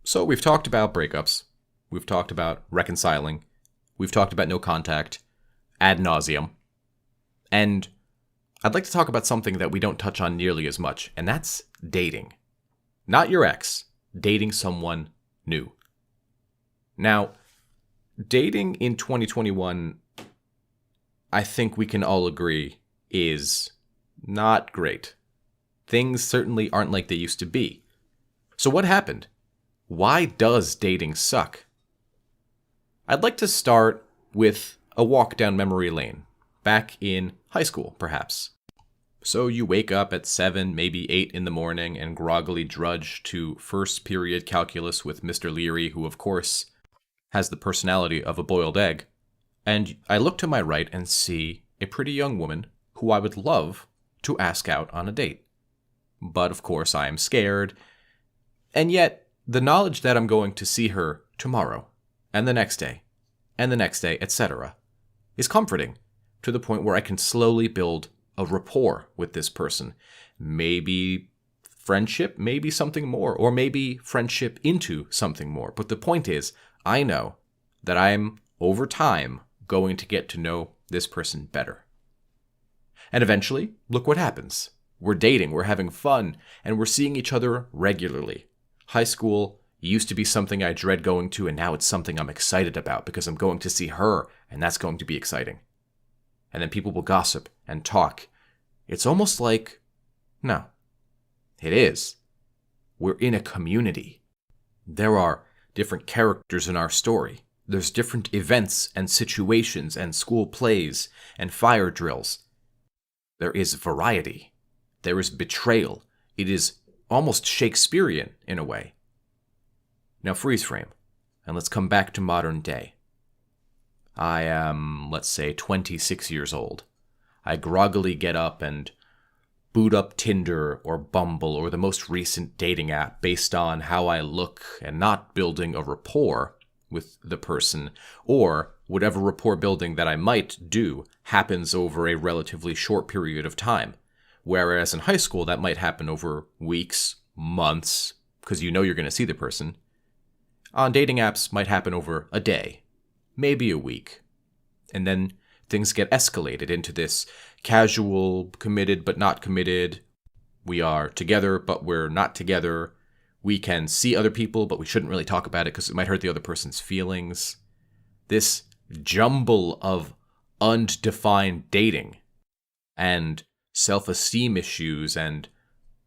So we've talked about breakups. We've talked about reconciling. We've talked about no contact ad nauseum. And I'd like to talk about something that we don't touch on nearly as much, and that's dating. Not your ex, dating someone new. Now, dating in 2021, I think we can all agree, is not great. Things certainly aren't like they used to be. So what happened? Why does dating suck? I'd like to start with a walk down memory lane, back in high school, perhaps. So you wake up at 7, maybe 8 in the morning and groggily drudge to first period calculus with Mr. Leary, who of course has the personality of a boiled egg. And I look to my right and see a pretty young woman who I would love to ask out on a date. But of course I am scared. And yet, the knowledge that I'm going to see her tomorrow, and the next day, and the next day, etc., is comforting to the point where I can slowly build a rapport with this person. Maybe friendship, maybe something more, or maybe friendship into something more. But the point is, I know that I'm, over time, going to get to know this person better. And eventually, look what happens. We're dating, we're having fun, and we're seeing each other regularly. High school used to be something I dread going to, and now it's something I'm excited about because I'm going to see her, and that's going to be exciting. And then people will gossip and talk. It's almost like, no, it is. We're in a community. There are different characters in our story. There's different events and situations and school plays and fire drills. There is variety. There is betrayal. It is almost Shakespearean in a way. Now freeze frame, and let's come back to modern day. I am, let's say, 26 years old. I groggily get up and boot up Tinder or Bumble or the most recent dating app based on how I look and not building a rapport with the person, or whatever rapport building that I might do happens over a relatively short period of time. Whereas in high school, that might happen over weeks, months, because you know you're going to see the person. On dating apps, might happen over a day, maybe a week. And then things get escalated into this casual, committed but not committed. We are together, but we're not together. We can see other people, but we shouldn't really talk about it because it might hurt the other person's feelings. This jumble of undefined dating and self-esteem issues and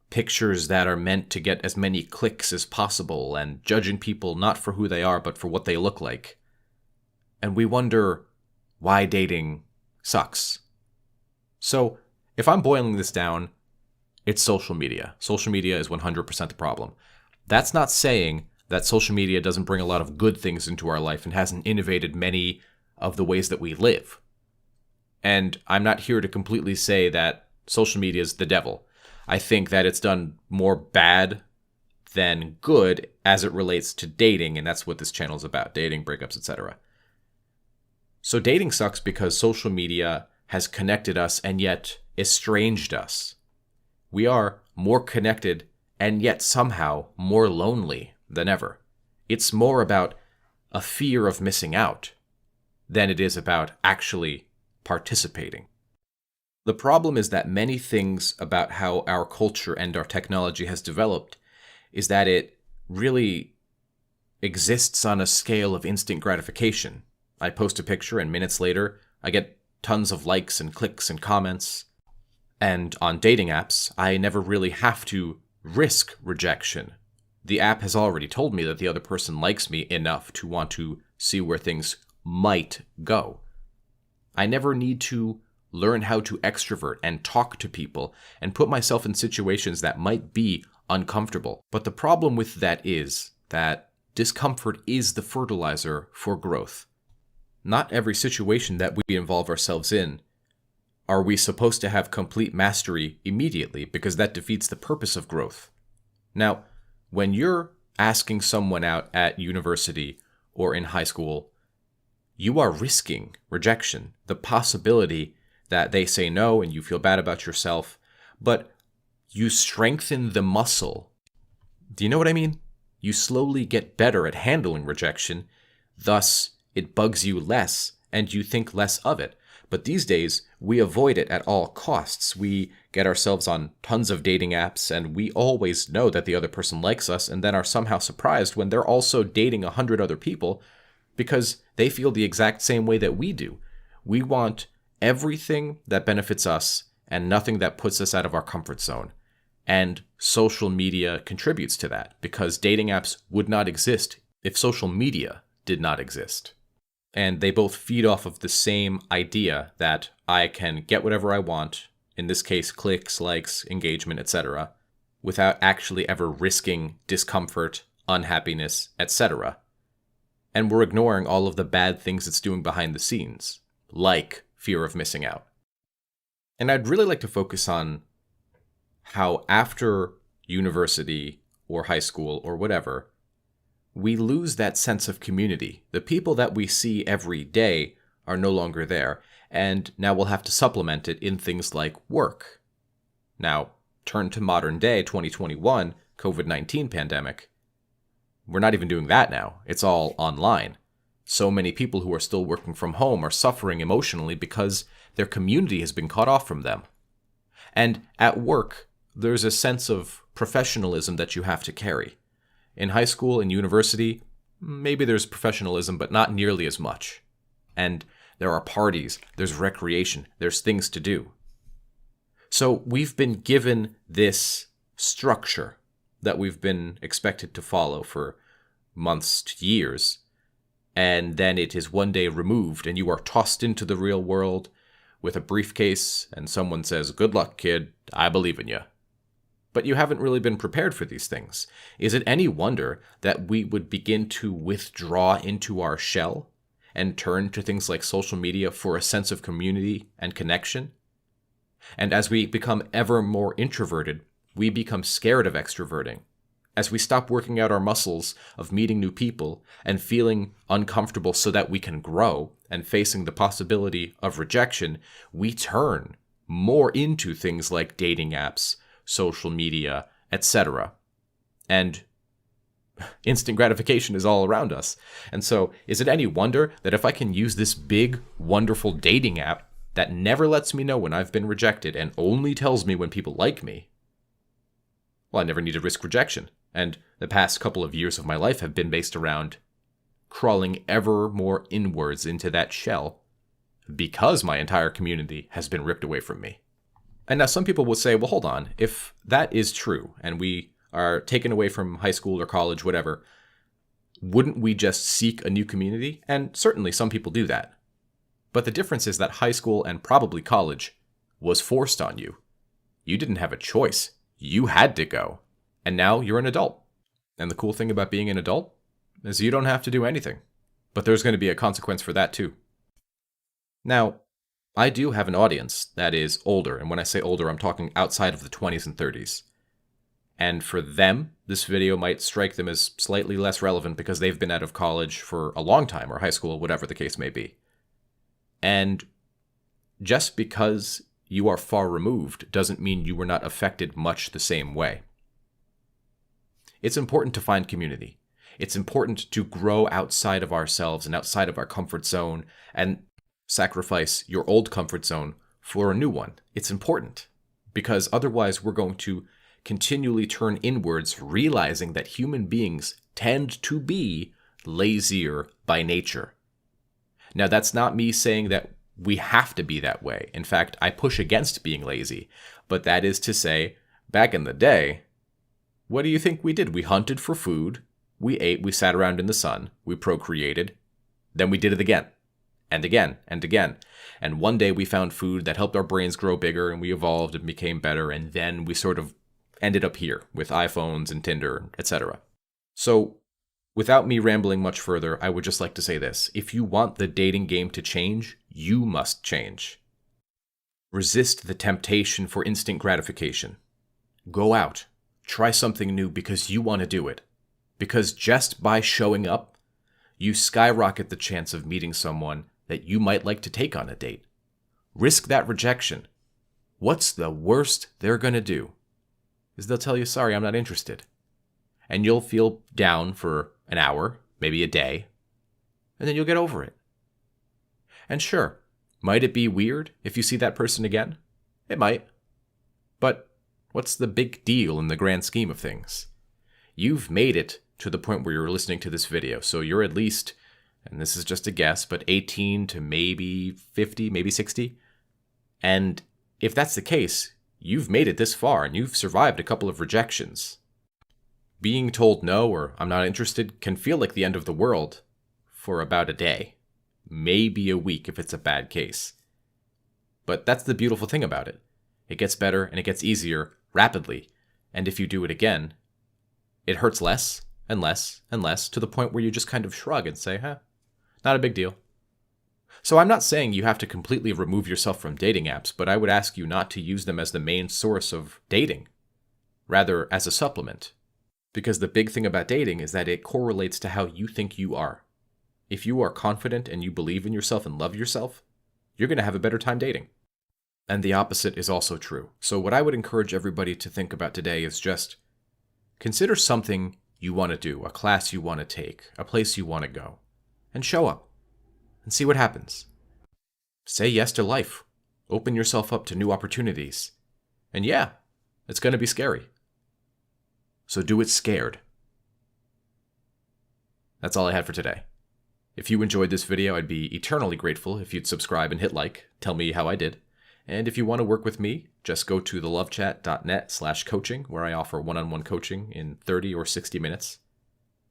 pictures that are meant to get as many clicks as possible and judging people not for who they are but for what they look like. And we wonder why dating sucks. So, if I'm boiling this down, it's social media. Social media is 100% the problem. That's not saying that social media doesn't bring a lot of good things into our life and hasn't innovated many of the ways that we live. And I'm not here to completely say that social media is the devil. I think that it's done more bad than good as it relates to dating, and that's what this channel is about, dating, breakups, etc. So dating sucks because social media has connected us and yet estranged us. We are more connected and yet somehow more lonely than ever. It's more about a fear of missing out than it is about actually participating. The problem is that many things about how our culture and our technology has developed is that it really exists on a scale of instant gratification. I post a picture and minutes later, I get tons of likes and clicks and comments. And on dating apps, I never really have to risk rejection. The app has already told me that the other person likes me enough to want to see where things might go. I never need to learn how to extrovert and talk to people and put myself in situations that might be uncomfortable. But the problem with that is that discomfort is the fertilizer for growth. Not every situation that we involve ourselves in are we supposed to have complete mastery immediately, because that defeats the purpose of growth. Now, when you're asking someone out at university or in high school, you are risking rejection, the possibility that they say no and you feel bad about yourself, but you strengthen the muscle. Do you know what I mean? You slowly get better at handling rejection, thus it bugs you less and you think less of it. But these days, we avoid it at all costs. We get ourselves on tons of dating apps, and we always know that the other person likes us, and then are somehow surprised when they're also dating 100 other people because they feel the exact same way that we do. We want everything that benefits us and nothing that puts us out of our comfort zone. And social media contributes to that, because dating apps would not exist if social media did not exist. And they both feed off of the same idea that I can get whatever I want, in this case clicks, likes, engagement, etc., without actually ever risking discomfort, unhappiness, etc. And we're ignoring all of the bad things it's doing behind the scenes, like fear of missing out. And I'd really like to focus on how after university or high school or whatever, we lose that sense of community. The people that we see every day are no longer there, and now we'll have to supplement it in things like work. Now, turn to modern day 2021, COVID-19 pandemic. We're not even doing that now. It's all online. So many people who are still working from home are suffering emotionally because their community has been cut off from them. And at work, there's a sense of professionalism that you have to carry. In high school and university, maybe there's professionalism, but not nearly as much. And there are parties, there's recreation, there's things to do. So we've been given this structure that we've been expected to follow for months to years, and then it is one day removed and you are tossed into the real world with a briefcase and someone says, "Good luck, kid, I believe in you." But you haven't really been prepared for these things. Is it any wonder that we would begin to withdraw into our shell and turn to things like social media for a sense of community and connection? And as we become ever more introverted, we become scared of extroverting. As we stop working out our muscles of meeting new people and feeling uncomfortable so that we can grow and facing the possibility of rejection, we turn more into things like dating apps, social media, etc. And instant gratification is all around us. And so, is it any wonder that if I can use this big, wonderful dating app that never lets me know when I've been rejected and only tells me when people like me, well, I never need to risk rejection. And the past couple of years of my life have been based around crawling ever more inwards into that shell because my entire community has been ripped away from me. And now some people will say, well, hold on, if that is true and we are taken away from high school or college, whatever, wouldn't we just seek a new community? And certainly some people do that. But the difference is that high school and probably college was forced on you. You didn't have a choice. You had to go. And now you're an adult. And the cool thing about being an adult is you don't have to do anything. But there's going to be a consequence for that too. Now, I do have an audience that is older, and when I say older, I'm talking outside of the 20s and 30s. And for them, this video might strike them as slightly less relevant because they've been out of college for a long time, or high school, whatever the case may be. And just because you are far removed doesn't mean you were not affected much the same way. It's important to find community. It's important to grow outside of ourselves and outside of our comfort zone and sacrifice your old comfort zone for a new one. It's important because otherwise we're going to continually turn inwards, realizing that human beings tend to be lazier by nature. Now, that's not me saying that we have to be that way. In fact, I push against being lazy. But that is to say, back in the day, what do you think we did? We hunted for food, we ate, we sat around in the sun, we procreated, then we did it again. And again, and again. And one day we found food that helped our brains grow bigger, and we evolved and became better, and then we sort of ended up here with iPhones and Tinder, etc. So, without me rambling much further, I would just like to say this. If you want the dating game to change, you must change. Resist the temptation for instant gratification. Go out. Try something new because you want to do it. Because just by showing up, you skyrocket the chance of meeting someone that you might like to take on a date. Risk that rejection. What's the worst they're going to do? Is they'll tell you, sorry, I'm not interested. And you'll feel down for an hour, maybe a day, and then you'll get over it. And sure, might it be weird if you see that person again? It might. But what's the big deal in the grand scheme of things? You've made it to the point where you're listening to this video, so you're at least, and this is just a guess, but 18 to maybe 50, maybe 60. And if that's the case, you've made it this far and you've survived a couple of rejections. Being told no or I'm not interested can feel like the end of the world for about a day, maybe a week if it's a bad case. But that's the beautiful thing about it. It gets better and it gets easier rapidly, and if you do it again, it hurts less and less and less to the point where you just kind of shrug and say, not a big deal. So I'm not saying you have to completely remove yourself from dating apps, but I would ask you not to use them as the main source of dating, rather as a supplement. Because the big thing about dating is that it correlates to how you think you are. If you are confident and you believe in yourself and love yourself, you're going to have a better time dating. And the opposite is also true. So what I would encourage everybody to think about today is just consider something you want to do, a class you want to take, a place you want to go, and show up and see what happens. Say yes to life. Open yourself up to new opportunities. And yeah, it's going to be scary. So do it scared. That's all I had for today. If you enjoyed this video, I'd be eternally grateful if you'd subscribe and hit like, tell me how I did. And if you want to work with me, just go to thelovechat.net/coaching, where I offer one-on-one coaching in 30 or 60 minutes.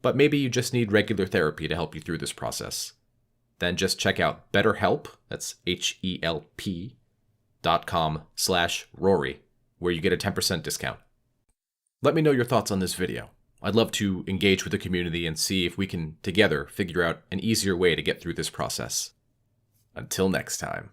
But maybe you just need regular therapy to help you through this process. Then just check out BetterHelp, that's HELP.com/Rory, where you get a 10% discount. Let me know your thoughts on this video. I'd love to engage with the community and see if we can together figure out an easier way to get through this process. Until next time.